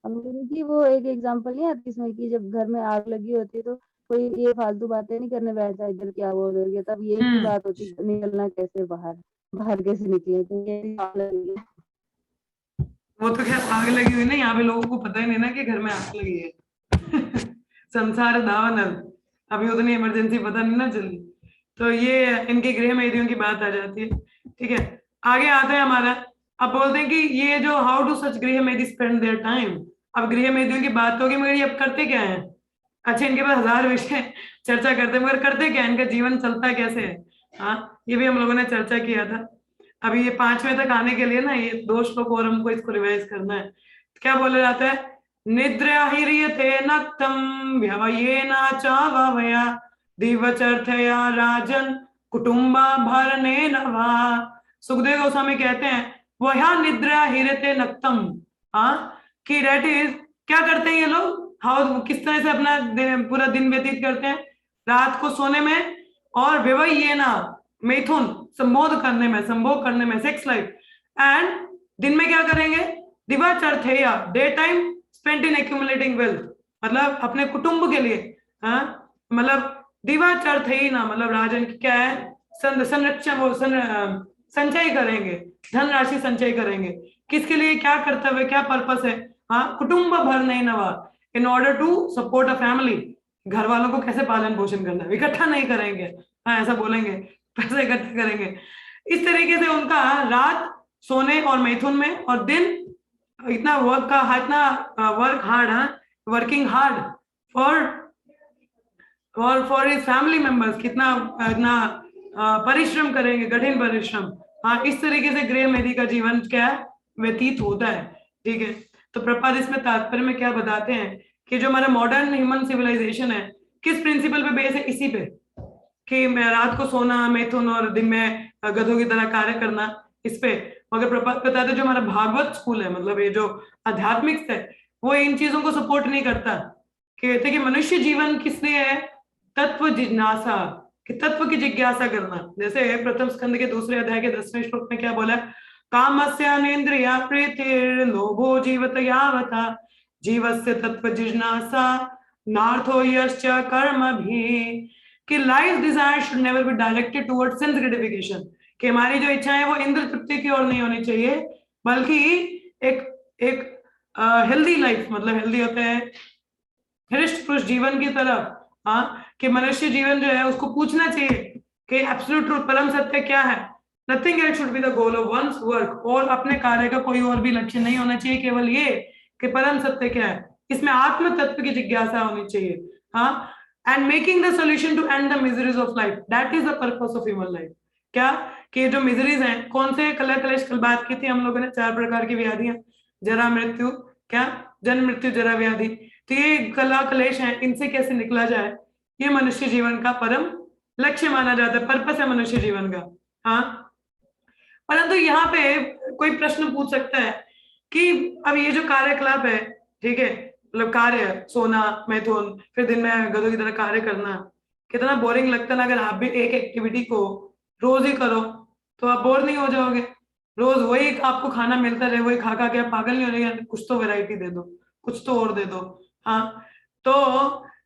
कि वो एक एग्जांपल नहीं आती इसमें कि जब घर में आग लगी होती है तो कोई ये फालतू बातें नहीं करने बैठता, इधर क्या बोल रही है, तब यही बात होती है, निकलना कैसे बाहर, बाहर कैसे निकले, तो ये आग लगी है। वो तो खैर आग लगी हुई ना, यहाँ पे लोगों को पता ही नहीं ना कि घर में आग लगी है। संसार दावन, अभी उतनी इमरजेंसी पता नहीं ना चली, तो ये इनके गृह मेदियों की बात आ जाती है। ठीक है, आगे आता है हमारा, अब बोलते हैं कि ये जो हाउ डू सच गृह मेदी स्पेंड देयर टाइम। अब गृह मेदियों की बात होगी, मगर ये अब करते क्या है। अच्छा, इनके पास हजार विषय चर्चा करते हैं, मगर करते क्या है, इनका जीवन चलता कैसे है। हाँ, ये भी हम लोगों ने चर्चा किया था। अभी ये 5वें तक आने के लिए ना, ये 2 श्लोक और हमको इसको रिवाइज करना है। क्या बोला जाता है, निद्रा हिरियते नक्तम व्यवयेना चावया दिवचर्थया राजन कुटुंबा भरने नवा। सुखदेव गोस्वामी कहते हैं, वह निद्रा हिरते नक्तम, हाँ, कि डेट इज, क्या करते हैं ये लोग, हाउ, किस तरह से अपना पूरा दिन व्यतीत करते हैं, रात को सोने में, और व्यवयेना, मैथुन, संबोध करने में, सेक्स लाइफ, एंड दिन में क्या करेंगे, दिवाचर्थेया, day time spent in accumulating wealth, मतलब अपने कुटुंब के लिए, हाँ, मतलब दिवाचर्थेना मतलब राजन की क्या है, संरक्षण, वो संचय करेंगे, धनराशि संचय करेंगे, किसके लिए, क्या कर्तव्य, क्या पर्पस है, हाँ, कुटुंब भर नहीं नवा, in order to support a family, घर वालों को कैसे पालन पोषण करना है, इकट्ठा नहीं करेंगे, हाँ ऐसा बोलेंगे, पैसे इकट्ठे करेंगे। इस तरीके से उनका रात सोने और मैथुन में, और दिन इतना वर्क का, इतना वर्क हार्ड, हाँ, working hard for his family members, कितना इतना परिश्रम करेंगे, कठिन परिश्रम, हाँ, इस तरीके से गृह मेदी का जीवन क्या है, व्यतीत होता है। ठीक है, तो प्रपात इसमें तात्पर्य में क्या बताते हैं कि जो हमारा मॉडर्न ह्यूमन सिविलाइजेशन है, किस प्रिंसिपल पे बेस है, इसी पे, कि मैं रात को सोना, मैथुन, और दिन में गधों की तरह कार्य करना, इस पे। मगर प्रपात बताते जो हमारा भागवत स्कूल है, मतलब ये जो आध्यात्मिक है, वो इन चीजों को सपोर्ट नहीं करता। कहते कि मनुष्य जीवन किस लिए है, तत्व जिज्ञासा, कि तत्व की जिज्ञासा करना। जैसे प्रथम स्कंद के 2 अध्याय के 10वें श्लोक में क्या बोला, कामस्यानेन्द्रिया प्रीतिर्लोभो जीवत यावता जीवस्य तत्व जिज्ञासा नार्थो यश्च कर्म भी, कि life desire should never be directed towards sense gratification, कि हमारी जो इच्छा है वो इंद्र तृप्ति की ओर नहीं होनी चाहिए, बल्कि एक एक हेल्दी लाइफ, मतलब हेल्दी होते हैं हृष्ट पुरुष जीवन की तरफ, हाँ, कि मनुष्य जीवन जो है उसको पूछना चाहिए कि एब्सोल्यूट ट्रूथ, परम सत्य क्या है। Nothing else should be the goal of one's work, और अपने कार्य का कोई और भी लक्ष्य नहीं होना चाहिए, केवल ये कि परम सत्य क्या है। इसमें आत्म तत्व की जिज्ञासा होनी चाहिए, हाँ, and making the solution to end the miseries of life, that is the purpose of human life. क्या कि जो मिजरीज हैं, कौन से कलर कलेश, कल बात की थी हम लोगों ने, 4 प्रकार की व्याधियां, जरा मृत्यु, क्या, जन्म मृत्यु जरा व्याधि। तो ये कला कलेश है, इनसे कैसे निकला जाए, ये मनुष्य जीवन का परम लक्ष्य माना जाता है, पर्पस है मनुष्य जीवन का, हाँ। परंतु यहाँ पे कोई प्रश्न पूछ सकता है कि अब ये जो कार्यकलाप है, ठीक है, मतलब कार्य, सोना, मैथुन, फिर दिन में गधों की तरह कार्य करना, कितना बोरिंग लगता है ना। अगर आप भी एक एक्टिविटी को रोज ही करो तो आप बोर नहीं हो जाओगे। रोज वही आपको खाना मिलता रहे, वही खा खा के आप पागल नहीं हो रहे, कुछ तो वैरायटी दे दो, कुछ तो और दे दो, हाँ। तो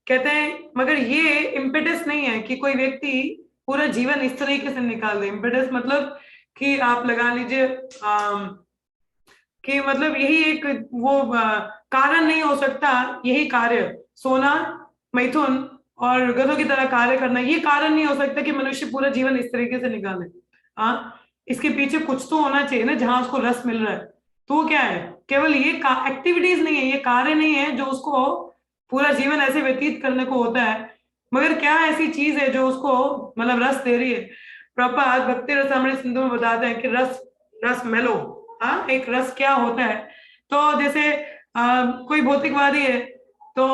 कहते हैं, मगर ये इम्पेटस नहीं है कि कोई व्यक्ति पूरा जीवन इस तरीके से निकाल दे। इम्पेटस मतलब कि आप लगा लीजिए कि मतलब यही एक वो कारण नहीं हो सकता, यही कार्य, सोना, मैथुन और गधों की तरह कार्य करना, ये कारण नहीं हो सकता कि मनुष्य पूरा जीवन इस तरीके से निकाले, हाँ। इसके पीछे कुछ तो होना चाहिए ना, जहां उसको रस मिल रहा है। तो वो क्या है, केवल ये एक्टिविटीज नहीं है, ये कार्य नहीं है जो उसको पूरा जीवन ऐसे व्यतीत करने को होता है, मगर क्या ऐसी चीज है जो उसको मतलब रस दे रही है। प्रभुपाद भक्ति रसामृत सिंधु में बताते हैं कि रस, रस मेलो, हाँ, एक रस क्या होता है। तो जैसे कोई भौतिकवादी है तो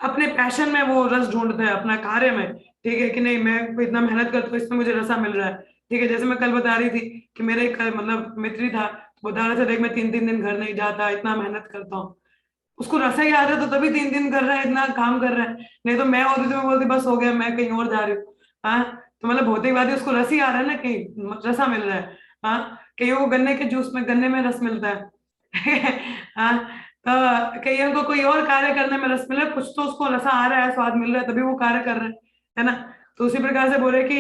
अपने पैशन में वो रस ढूंढता है, अपना कार्य में, ठीक है कि नहीं, मैं इतना मेहनत करता हूँ, इसमें मुझे रसा मिल रहा है, ठीक है। जैसे मैं कल बता रही थी कि मेरे एक मतलब मित्री था, बता रहा था, देख मैं 3-3 दिन घर नहीं जाता, इतना मेहनत करता हूँ। उसको रसा ही आ रहा है तो तभी 3 दिन कर रहा है, इतना काम कर रहा है। नहीं तो मैं होती तो मैं बोलती बस हो गया, मैं कहीं और जा रही हूँ, हाँ। तो मतलब भौतिकवादी, उसको रस ही आ रहा है ना, कहीं रसा मिल रहा है, हाँ। कहीं वो गन्ने के जूस में, गन्ने में रस मिलता है हाँ। तो कईयों को कोई और कार्य करने में रस मिल रहा है, कुछ तो उसको रसा आ रहा है, स्वाद मिल रहा है, तभी वो कार्य कर रहे हैं, है ना। तो उसी प्रकार से बोले कि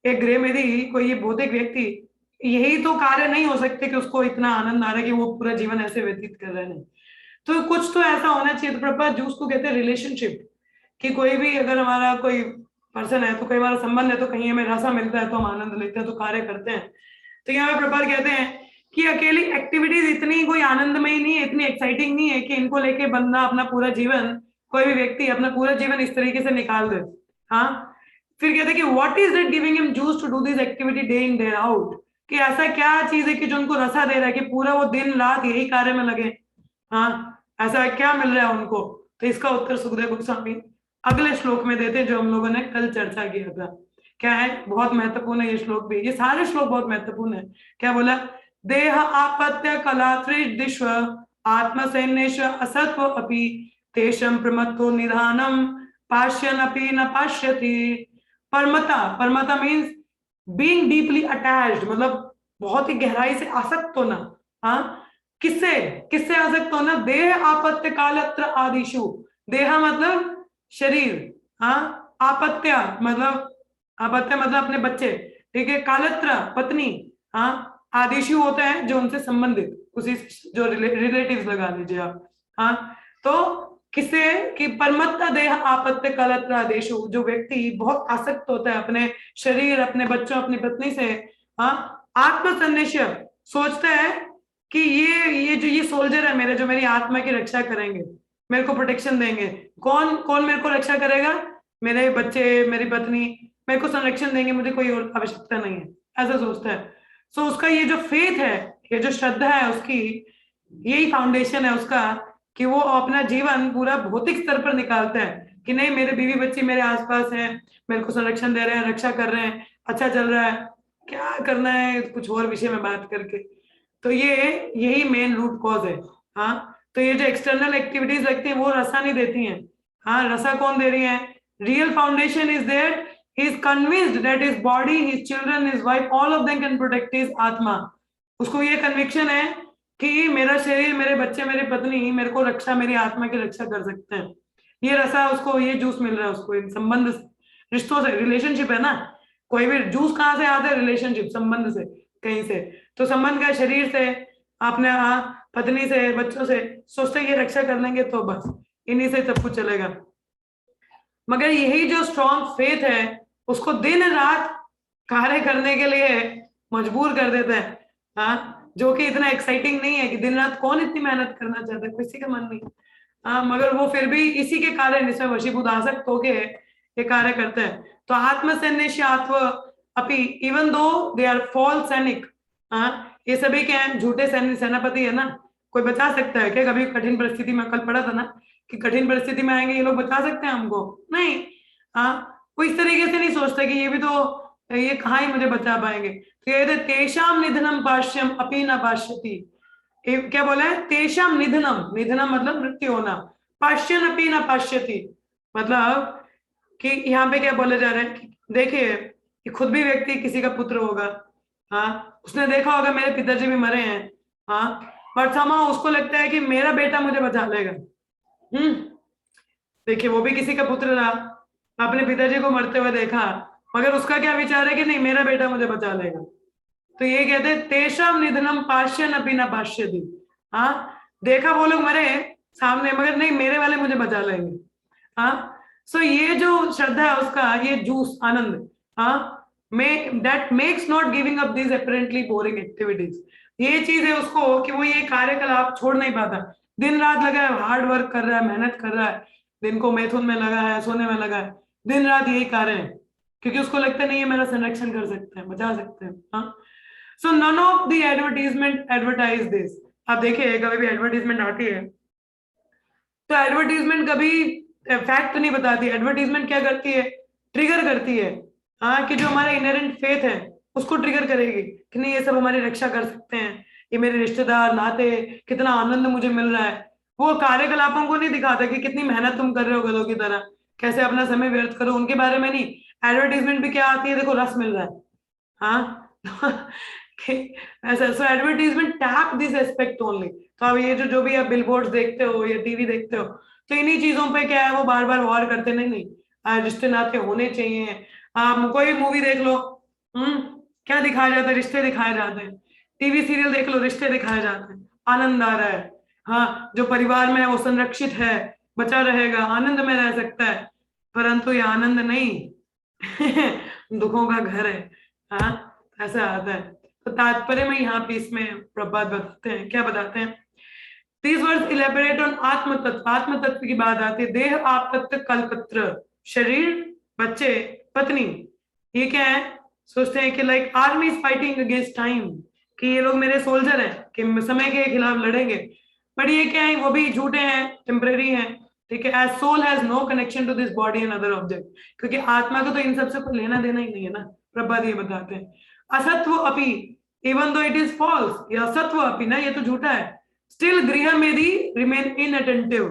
एक गृह में ही कोई ये भौतिक व्यक्ति, यही तो कार्य नहीं हो सकते कि उसको इतना आनंद आ रहा है कि वो पूरा जीवन ऐसे व्यतीत कर रहे हैं। तो कुछ तो ऐसा होना चाहिए। तो प्रभुपाद जो उसको कहते हैं रिलेशनशिप, कि कोई भी अगर हमारा कोई पर्सन है, तो कोई हमारा संबंध है, तो कहीं हमें रसा मिलता है तो हम आनंद लेते हैं, तो कार्य करते हैं। तो यहाँ पे प्रभुपाद कहते हैं कि अकेली एक्टिविटीज इतनी कोई आनंदमयी नहीं है, इतनी एक्साइटिंग नहीं है कि इनको लेके बंदा अपना पूरा जीवन, कोई भी व्यक्ति अपना पूरा जीवन इस तरीके से निकाल दे, हाँ। फिर कहते हैं कि what is that giving him juice to do this activity day in day out, कि ऐसा क्या चीज है कि जो उनको रसा दे रहा है कि पूरा वो दिन रात यही कार्य में लगे, हाँ। ऐसा क्या मिल रहा है उनको। तो इसका उत्तर सुखदेव गोस्वामी अगले श्लोक में देते हैं, जो हम लोगों ने कल चर्चा किया था। क्या है, बहुत महत्वपूर्ण है ये श्लोक भी, ये सारे श्लोक बहुत महत्वपूर्ण है। क्या बोला, देह आपत्य कला त्रिदिश्व आत्मसैन्येश असत्व अपि तेषं प्रमत्तो निधानम पाश्यन अपि न पाश्यति। परमता, परमता मीन्स बीइंग डीपली अटैच्ड, मतलब बहुत ही गहराई से आसक्त होना, हाँ। किससे, किससे आसक्त होना, देह आपत्य कालत्र आदिशु, देह मतलब शरीर, हाँ, आपत्य मतलब, आपत्य मतलब अपने बच्चे, ठीक है, कालत्र पत्नी, हाँ, आदिशु होता है जो उनसे संबंधित, उसी जो रिलेटिव्स लगा लीजिए आप, हाँ। तो किसे, कि परमत्ता देह आपत्य कालत्र आदेशु, जो व्यक्ति बहुत आसक्त होता है अपने शरीर, अपने बच्चों, अपनी पत्नी से, हाँ, आत्मसन्निश्य, सोचता है कि ये जो ये सोल्जर है मेरे, जो मेरी आत्मा की रक्षा करेंगे, मेरे को प्रोटेक्शन देंगे। कौन कौन मेरे को रक्षा करेगा, मेरे बच्चे, मेरी पत्नी मेरे को संरक्षण देंगे, मुझे कोई और आवश्यकता नहीं है, ऐसा सोचता है। सो उसका ये जो फेथ है, ये जो श्रद्धा है उसकी, यही फाउंडेशन है उसका, कि वो अपना जीवन पूरा भौतिक स्तर पर निकालता है कि नहीं, मेरे बीवी बच्चे मेरे आसपास हैं, मेरे को संरक्षण दे रहे हैं, रक्षा कर रहे हैं, अच्छा चल रहा है, क्या करना है कुछ और विषय में बात करके। तो ये यही मेन रूट कॉज है, हाँ। तो ये जो एक्सटर्नल एक्टिविटीज लगती हैं वो रसा नहीं देती हैं, हाँ। रसा कौन दे रही है, real foundation is there, he is convinced that his body, his children, his wife, all of them can protect his आत्मा। उसको ये कन्विक्शन है कि मेरा शरीर, मेरे बच्चे, मेरी पत्नी मेरे को रक्षा, मेरी आत्मा की रक्षा कर सकते हैं। ये रसा उसको, ये जूस मिल रहा है उसको इन संबंध से, रिश्तों से, रिलेशनशिप है ना। कोई भी जूस कहाँ से आता है, रिलेशनशिप, संबंध से, कहीं से। तो संबंध का शरीर से, आपने पत्नी से, बच्चों से, सोचते हैं ये रक्षा कर लेंगे तो बस इन्हीं से सब कुछ चलेगा। मगर यही जो स्ट्रॉन्ग फेथ है उसको दिन रात कार्य करने के लिए मजबूर कर देता है। हाँ, जो कि इतना एक्साइटिंग नहीं है कि दिन रात कौन इतनी मेहनत करना चाहता है, किसी का मन नहीं। हाँ, मगर वो फिर भी इसी के कारण इसमें वशीभूत आसक्त होके ये कार्य करते हैं। तो आत्मसैन्यस्यात्व अपि even though they are false सैनिक, हाँ, ये सभी क्या है, झूठे सैन्य सेनापति है ना। कोई बचा सकता है क्या? कभी कठिन परिस्थिति में, कल पढ़ा था ना कि कठिन परिस्थिति में आएंगे ये लोग, बचा सकते हैं हमको? नहीं। हाँ, वो इस तरीके से नहीं सोचता कि ये भी तो, ये कहाँ ही मुझे बचा पाएंगे। तो ये तेषाम निधनम पाश्यम अपि न पाश्यति, क्या बोला है? तेषाम निधनम, निधनम मतलब मृत्यु होना, पाश्यन अपि न पाश्यति मतलब कि यहाँ पे क्या बोला जा रहा है कि देखिए कि खुद भी व्यक्ति किसी का पुत्र होगा, हाँ, उसने देखा होगा मेरे पिताजी भी मरे हैं, हाँ, बट समां उसको लगता है कि मेरा बेटा मुझे बचा लेगा। देखिए वो भी किसी का पुत्र रहा, अपने पिताजी को मरते हुए देखा, मगर उसका क्या विचार है कि नहीं मेरा बेटा मुझे बचा लेगा। तो ये कहते हैं तेषाम निधनम पाश्यन अपि न पाश्यति, हाँ, देखा वो लोग मरे सामने मगर नहीं मेरे वाले मुझे बचा लेंगे। हाँ, सो ये जो श्रद्धा है उसका, ये जूस आनंद, हाँ, that makes not giving up these apparently boring activities, ये चीज है उसको कि वो ये कार्यकलाप छोड़ नहीं पाता। दिन रात लगा है, हार्ड वर्क कर रहा है, मेहनत कर रहा है, दिन को मैथुन में लगा है, सोने में लगा है, दिन रात यही कार्य है, क्योंकि उसको लगता नहीं है मेरा संरक्षण कर सकते हैं, बचा सकते हैं। हाँ, so none of the advertisement advertise this. आप देखिए कभी भी एडवर्टीजमेंट आती है तो एडवर्टीजमेंट कभी फैक्ट नहीं बताती, एडवर्टीजमेंट क्या करती है? ट्रिगर करती है। हाँ, कि जो हमारा इनहेरेंट फेथ है उसको ट्रिगर करेगी कि नहीं ये सब हमारी रक्षा कर सकते हैं, ये मेरे रिश्तेदार नाते, कितना आनंद मुझे मिल रहा है। वो कार्यकलापों को नहीं दिखाता कि कितनी मेहनत तुम कर रहे हो गधों की तरह, कैसे अपना समय व्यर्थ करो, उनके बारे में नहीं। एडवर्टीजमेंट भी क्या आती है, देखो रस मिल रहा है, हाँ कि ऐसा। So advertisement tap this aspect only. तो अब ये जो भी आप बिलबोर्ड्स देखते हो या टीवी देखते हो तो इन्हीं चीजों पे क्या है वो बार बार वॉर करते, नहीं नहीं रिश्ते नाते होने चाहिए। आप कोई मूवी देख लो, क्या दिखाया जाता है? रिश्ते दिखाए जाते हैं। टीवी सीरियल देख लो, रिश्ते दिखाए जाते हैं, आनंद आ रहा है। हाँ, जो परिवार में है वो संरक्षित है, बचा रहेगा, आनंद में रह सकता है, परंतु ये आनंद नहीं दुखों का घर है। हाँ, ऐसा आता है। तो तात्पर्य में यहाँ पे इसमें प्रभात बताते हैं, क्या बताते हैं? These words elaborate on आत्म तत्व। आत्म तत्व की बात आती है। देह, आप तत्व, कल्पत्र, शरीर, बच्चे, पत्नी, ये क्या है? सोचते हैं कि like army is fighting against time, कि ये लोग मेरे सोल्जर हैं कि समय के खिलाफ लड़ेंगे, बट ये क्या है? वो भी झूठे हैं, टेम्परेरी हैं, ठीक है। As soul has no connection to this body and other object, क्योंकि आत्मा को तो इन सबसे कोई लेना देना ही नहीं है ना। प्रभात ये बताते हैं। असत्व अपि, even though it is false, ये असत्व अपि ना, ये तो झूठा है। स्टिल गृह मेदी रिमेन इनअटेंटिव,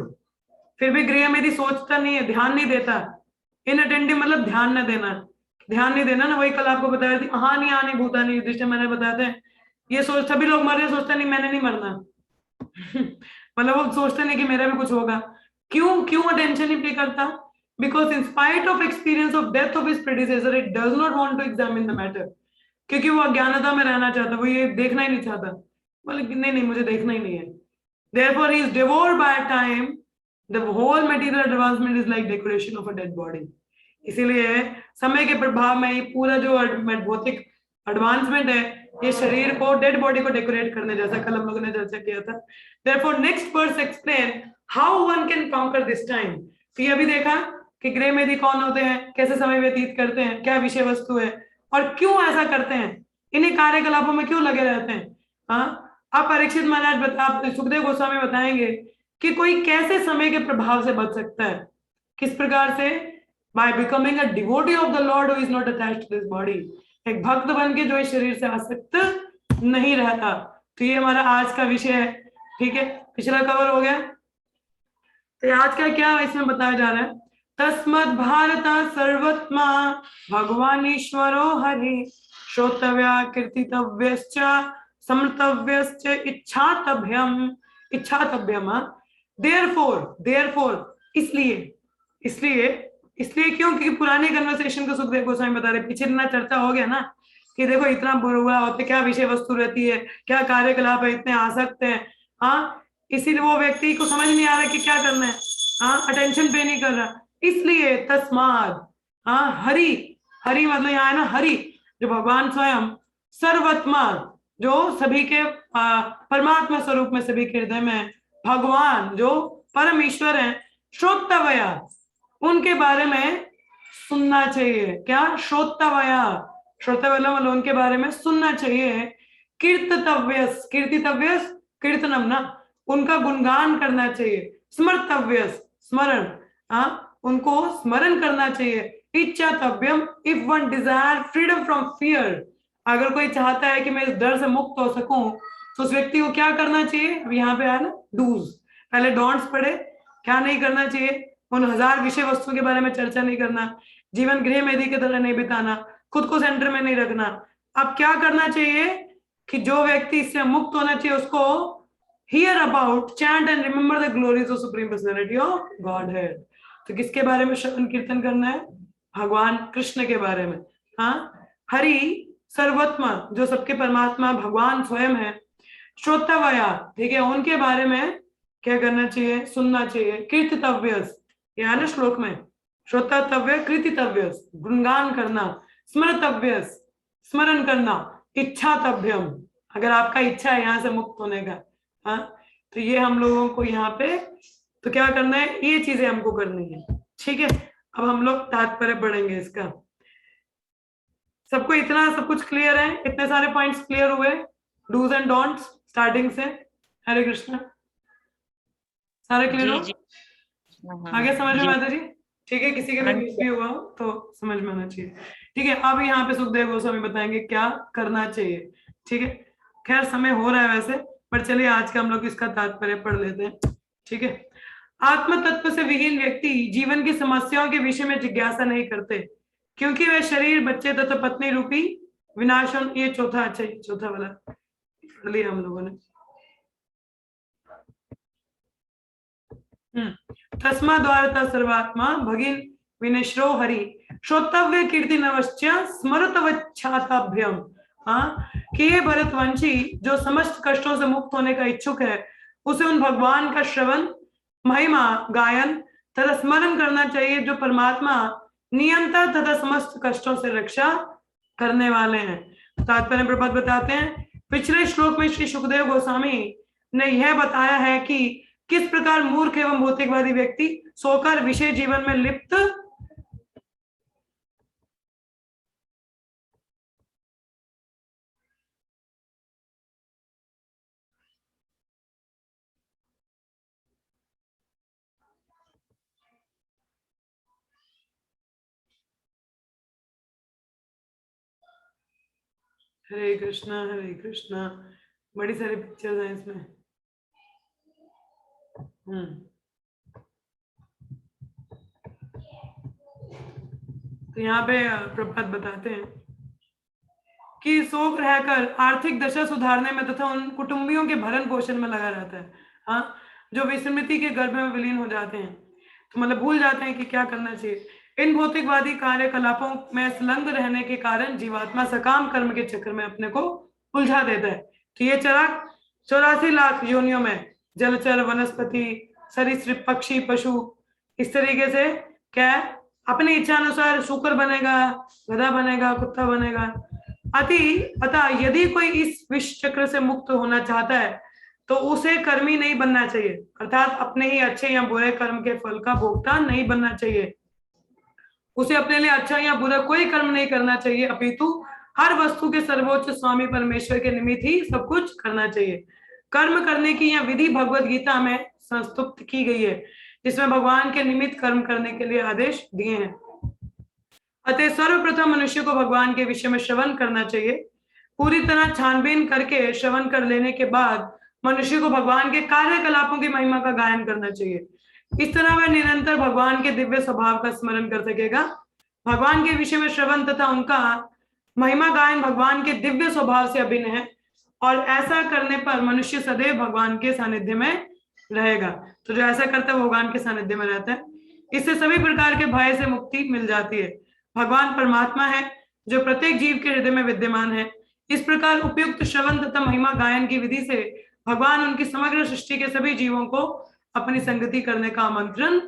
फिर भी गृह मेदी सोचता नहीं है, ध्यान नहीं देता। इनअटेंटिव मतलब ध्यान न देना, ध्यान नहीं देना ना। वही कल आपको बताया थी, हानि हानि भूतानि युधिष्ठिर मैंने बताते हैं। ये सोच, सभी लोग मर रहे, सोचते नहीं मैंने नहीं मरना मतलब वो सोचते नहीं कि मेरा भी कुछ होगा। क्यों क्यों अटेंशन नहीं पे करता? Because in spite of experience of death of his predecessor it does not want to examine the matter, क्योंकि वो अज्ञानता में रहना चाहता, वो ये देखना ही नहीं चाहता, बोले कि नहीं नहीं मुझे देखना ही नहीं है। therefore he is devoured by time, the whole material advancement is like decoration of a dead body। इसीलिए समय के प्रभाव में ये पूरा जो भौतिक एडवांसमेंट है ये शरीर को, डेड बॉडी को डेकोरेट करने जैसा, कल हम लोगों ने चर्चा किया था। therefore next verse explain how one can conquer this time। तो ये भी देखा कि गृह मेदी कौन होते हैं, कैसे समय व्यतीत करते हैं, क्या विषय वस्तु है और क्यों ऐसा करते हैं, इन्हीं कार्यकलापों में क्यों लगे रहते हैं। हाँ, आप परीक्षित महाराज आप सुखदेव गोस्वामी बताएंगे कि कोई कैसे समय के प्रभाव से बच सकता है, किस प्रकार से? By becoming a devotee of the lord who is not attached to this body, एक भक्त बन के जो इस शरीर से आसक्त नहीं रहता। तो ये हमारा आज का विषय है, ठीक है। पिछला कवर हो गया, तो आज का क्या इसमें बताया जा रहा है? तस्मद् भारत सर्वत्मा भगवान ईश्वरो हरि, श्रोतव्या कीर्तितव्यश्च समर्तव्यश्च इच्छातभ्यम, इच्छातभ्यम। देयरफॉर इसलिए क्यों? क्योंकि पुराने कन्वर्सेशन को सुखदेव गोस्वामी बता रहे, पीछे इतना चर्चा हो गया ना कि देखो इतना बुरा होते, क्या विषय वस्तु रहती है, क्या कार्यकलाप है, इतने आसक्त हैं, हाँ, इसीलिए वो व्यक्ति को समझ नहीं आ रहा कि क्या करना है, हाँ, अटेंशन पे नहीं कर रहा, इसलिए तस्माद, हाँ, हरि, हरि मतलब यहाँ है ना हरि, जो भगवान स्वयं, सर्वत्मा, जो सभी के परमात्मा स्वरूप में सभी के हृदय में, भगवान जो परम ईश्वर है, श्रोतव्या, उनके बारे में सुनना चाहिए। क्या? श्रोतव्या, श्रोतव्य मतलब उनके बारे में सुनना चाहिए। कीर्तव्यस, कीर्तितव्यस कीर्तनम ना, उनका गुणगान करना चाहिए। स्मर्तव्यस, स्मरण, हाँ, उनको स्मरण करना चाहिए। इच्छातव्यम, if one desire freedom from fear, अगर कोई चाहता है कि मैं इस डर से मुक्त हो सकूं, तो उस व्यक्ति को क्या करना चाहिए? अब यहाँ पे है ना डूज, पहले डोंट्स पढ़े, क्या नहीं करना चाहिए, उन 1000 विषय वस्तुओं के बारे में चर्चा नहीं करना, जीवन गृह मेदी की तरह नहीं बिताना, खुद को सेंटर में नहीं रखना। अब क्या करना चाहिए कि जो व्यक्ति इससे मुक्त होना चाहिए उसको hear about, chant and remember the glories of supreme personality of godhead. तो किसके बारे में श्रवण कीर्तन करना है? भगवान कृष्ण के बारे में। हाँ, हरि सर्वत्मा, जो सबके परमात्मा भगवान स्वयं है। श्रोतव्या, ठीक है, उनके बारे में क्या करना चाहिए? सुनना चाहिए। कीर्तितव्यस, यह ना श्लोक में, श्रोतव्य कीर्तितव्यस, गुणगान करना। स्मृतव्यस, स्मरण करना। इच्छातव्यम, अगर आपका इच्छा है यहाँ से मुक्त होने का, हाँ, तो ये हम लोगों को यहाँ पे तो क्या करना है, ये चीजें हमको करनी है। ठीक है, अब हम लोग तात्पर्य पढ़ेंगे इसका। सबको इतना सब कुछ क्लियर है? इतने सारे पॉइंट्स क्लियर हुए, डूज एंड डोंट्स स्टार्टिंग से? हरे कृष्णा, सारे क्लियर हो? आगे समझ में माता जी? ठीक है, किसी के भी मिस भी हुआ हो तो समझ में आना चाहिए। ठीक है, अब यहाँ पे सुखदेव गोस्वामी बताएंगे क्या करना चाहिए। ठीक है, खैर समय हो रहा है वैसे, पर चलिए आज का हम लोग इसका तात्पर्य पढ़ लेते हैं। ठीक है, आत्म तत्व से विहीन व्यक्ति जीवन की समस्याओं के विषय में जिज्ञासा नहीं करते, क्योंकि वे शरीर, बच्चे तथा पत्नी रूपी विनाशन, ये चौथा, अच्छा चौथा वाला पढ़ लिया हम लोगों ने। तस्मा द्वारता सर्वात्मा भगिन विनश्रो हरि, श्रोतव्य कीर्ति नवश्च स्मरतवच्छाताभ्यम। हाँ, कि ये भरतवंशी जो समस्त कष्टों से मुक्त होने का इच्छुक है, उसे उन भगवान का श्रवण, महिमा, गायन तथा स्मरण करना चाहिए, जो परमात्मा नियंता तथा समस्त कष्टों से रक्षा करने वाले हैं। तात्पर्य प्रपद बताते हैं, पिछले श्लोक में श्री सुखदेव गोस्वामी ने यह बताया है कि किस प्रकार मूर्ख एवं भौतिकवादी व्यक्ति सोकर विषय जीवन में लिप्त हरे कृष्णा, बड़ी सारी पिक्चर्स हैं इसमें। तो यहाँ पे प्रभात बताते हैं कि शोक रहकर आर्थिक दशा सुधारने में तथा उन कुटुंबियों के भरण पोषण में लगा रहता है, हाँ, जो विस्मृति के गर्भ में विलीन हो जाते हैं, तो मतलब भूल जाते हैं कि क्या करना चाहिए। इन भौतिकवादी कार्यकलापों में संलग्न रहने के कारण जीवात्मा सकाम कर्म के चक्र में अपने को उलझा देता है। तो ये 84 लाख योनियों में जलचर, वनस्पति, सरीसृप, पक्षी, पशु, इस तरीके से क्या अपनी इच्छा अनुसार शुक्र बनेगा, गधा बनेगा, कुत्ता बनेगा। अतः यदि कोई इस विष चक्र से मुक्त होना चाहता है तो उसे कर्मी नहीं बनना चाहिए, अर्थात अपने ही अच्छे या बुरे कर्म के फल का भोक्ता नहीं बनना चाहिए। उसे अपने लिए अच्छा या बुरा कोई कर्म नहीं करना चाहिए, अपितु हर वस्तु के सर्वोच्च स्वामी परमेश्वर के निमित्त ही सब कुछ करना चाहिए। कर्म करने की यह विधि भगवत गीता में संस्तुप्त की गई है, जिसमें भगवान के निमित्त कर्म करने के लिए आदेश दिए हैं। अतः सर्वप्रथम मनुष्य को भगवान के विषय में श्रवण करना चाहिए। पूरी तरह छानबीन करके श्रवण कर लेने के बाद मनुष्य को भगवान के कार्यकलापों की महिमा का गायन करना चाहिए। इस तरह वह निरंतर भगवान के दिव्य स्वभाव का स्मरण कर सकेगा। भगवान के विषय में श्रवण तथा उनका महिमा गायन भगवान के दिव्य स्वभाव से अभिन्न है, और ऐसा करने पर मनुष्य सदैव भगवान के सानिध्य में रहेगा। तो जो ऐसा करता है वो भगवान के सानिध्य में रहता है। इससे सभी प्रकार के भय से मुक्ति मिल जाती है। भगवान परमात्मा है जो प्रत्येक जीव के हृदय में विद्यमान है। इस प्रकार उपयुक्त श्रवण तथा महिमा गायन की विधि से भगवान उनकी समग्र सृष्टि के सभी जीवों को अपनी संगति करने का आमंत्रण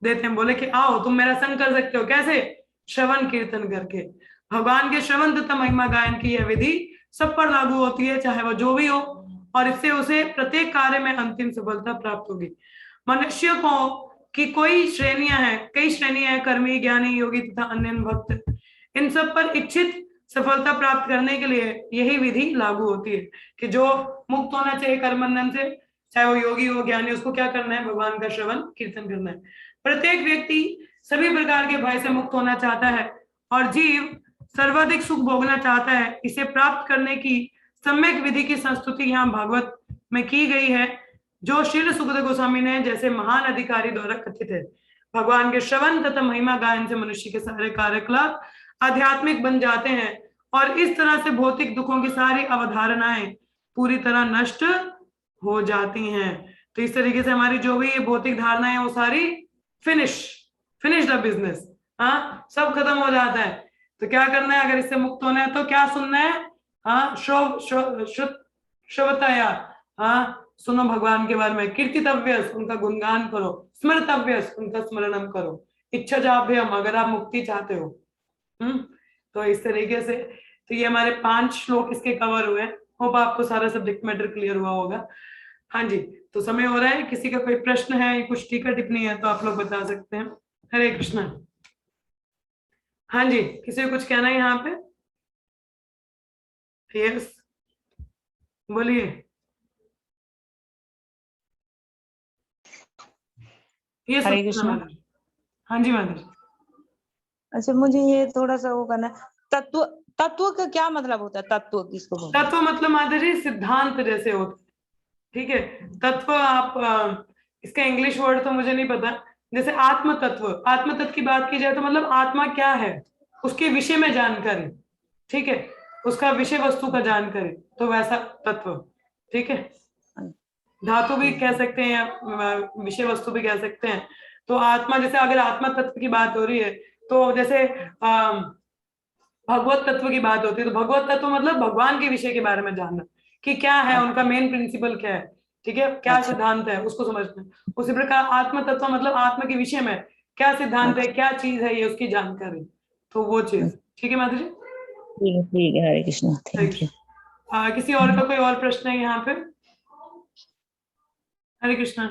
देते हैं। बोले कि आओ तुम मेरा संग कर सकते हो, कैसे? श्रवण कीर्तन करके। भगवान के श्रवण तथा महिमा गायन की यह विधि सब पर लागू होती है, चाहे वह जो भी हो, और इससे उसे प्रत्येक कार्य में अंतिम सफलता प्राप्त होगी। मनुष्य को की कोई श्रेणियां हैं, कई श्रेणियां हैं, कर्मी, ज्ञानी, योगी तथा अन्य भक्त। इन सब पर इच्छित सफलता प्राप्त करने के लिए यही विधि लागू होती है कि जो मुक्त होना चाहिए कर्म बंधन से, चाहे वो योगी हो, ज्ञानी, उसको क्या करना है? भगवान का श्रवण कीर्तन करना है। प्रत्येक व्यक्ति सभी प्रकार के भय से मुक्त होना चाहता है और जीव सर्वाधिक सुख भोगना चाहता है। इसे प्राप्त करने की सम्यक विधि की संस्तुति यहाँ भागवत में की गई है, जो श्री सुखदेव गोस्वामी ने जैसे महान अधिकारी द्वारा कथित है। भगवान के श्रवण तथा महिमा गायन से मनुष्य के सारे कार्यकलाप आध्यात्मिक बन जाते हैं और इस तरह से भौतिक दुखों की सारी अवधारणाएं पूरी तरह नष्ट हो जाती हैं। तो इस तरीके से हमारी जो भी ये भौतिक धारणाएं वो सारी फिनिश द बिजनेस, हाँ, सब खत्म हो जाता है। तो क्या करना है? अगर इससे मुक्त होना है तो क्या सुनना है? हाँ, श्रवतया, हाँ, सुनो भगवान के बारे में। कीर्तितव्यस, उनका गुणगान करो। स्मृतव्यस, उनका स्मरणम करो। इच्छा जाभ्यम, अगर आप मुक्ति चाहते हो। तो इस तरीके से तो ये हमारे 5 श्लोक इसके कवर हुए। होप आपको सारा सब्जेक्ट मैटर क्लियर हुआ होगा। हाँ जी, तो समय हो रहा है। किसी का कोई प्रश्न है, कुछ टीका टिप्पणी है तो आप लोग बता सकते हैं। हरे कृष्णा। हाँ जी, किसी को कुछ कहना है यहाँ पे? यस, बोलिए। ये हरे कृष्णा। हाँ जी माधुरी। अच्छा, मुझे ये थोड़ा सा वो करना है, तत्व का क्या मतलब होता है? तत्व किसको बोलते हैं? तत्व मतलब माधुरी सिद्धांत जैसे होता है, ठीक है। तत्व आप इसका इंग्लिश वर्ड तो मुझे नहीं पता। जैसे आत्म तत्व की बात की जाए तो मतलब आत्मा क्या है, उसके विषय में जानकारी, ठीक है, उसका विषय वस्तु का जानकारी, तो वैसा तत्व, ठीक है। धातु भी कह सकते हैं या विषय वस्तु भी कह सकते हैं। तो आत्मा, जैसे अगर आत्मा तत्व की बात हो रही है तो जैसे भगवत तत्व की बात होती है तो भगवत तत्व मतलब भगवान के विषय के बारे में जानना कि क्या है, उनका मेन प्रिंसिपल क्या है, ठीक है, क्या सिद्धांत है, उसको समझना। उसी प्रकार आत्म तत्व मतलब आत्मा के विषय में क्या सिद्धांत है, क्या चीज है, ये उसकी जानकारी, तो वो चीज, ठीक है माधुरी। ठीक है, हरे कृष्णा, थैंक यू। किसी और का कोई और प्रश्न है यहाँ पे? हरे कृष्णा।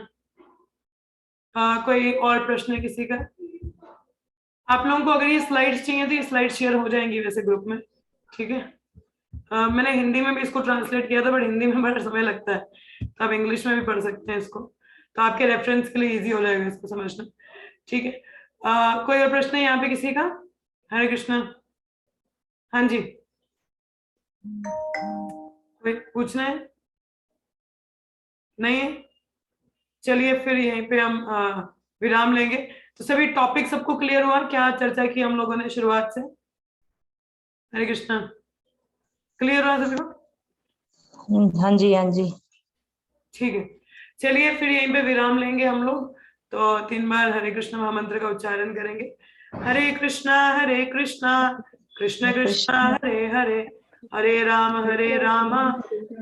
कोई और प्रश्न है किसी का? आप लोगों को अगर ये स्लाइड्स चाहिए तो ये स्लाइड शेयर हो जाएंगी वैसे ग्रुप में, ठीक है। मैंने हिंदी में भी इसको ट्रांसलेट किया था, बट हिंदी में बड़ा समय लगता है, तो आप इंग्लिश में भी पढ़ सकते हैं इसको, तो आपके रेफरेंस के लिए इजी हो जाएगा इसको समझना, ठीक है। कोई और प्रश्न है यहाँ पे किसी का? हरे कृष्णा। हाँ जी, कोई पूछना है? नहीं है? चलिए फिर यहीं पे हम विराम लेंगे। तो सभी टॉपिक सबको क्लियर हुआ, क्या चर्चा की हम लोगों ने शुरुआत से? हरे कृष्णा, क्लियर हुआ सभी को? हाँ जी, हाँ जी, ठीक है, चलिए फिर यहीं पे विराम लेंगे हम लोग। तो 3 बार हरे कृष्ण महामंत्र का उच्चारण करेंगे। हरे कृष्णा कृष्ण कृष्ण हरे हरे, हरे राम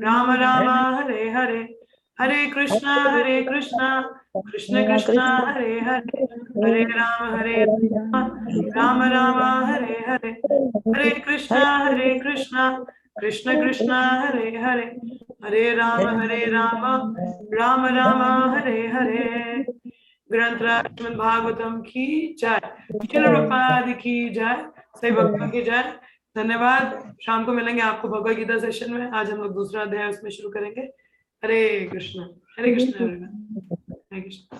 राम राम हरे हरे, हरे कृष्णा कृष्ण कृष्ण हरे हरे, हरे राम राम हरे हरे, हरे कृष्णा कृष्ण कृष्ण हरे हरे, हरे राम राम हरे हरे। ग्रंथराज श्रीमद् भागवतम की जय, श्रील प्रभुपाद की जय, सभी भक्तों की जय। धन्यवाद। शाम को मिलेंगे आपको भगवद गीता सेशन में। आज हम लोग दूसरा अध्याय उसमें शुरू करेंगे। हरे कृष्ण हरे कृष्ण हरे कृष्ण।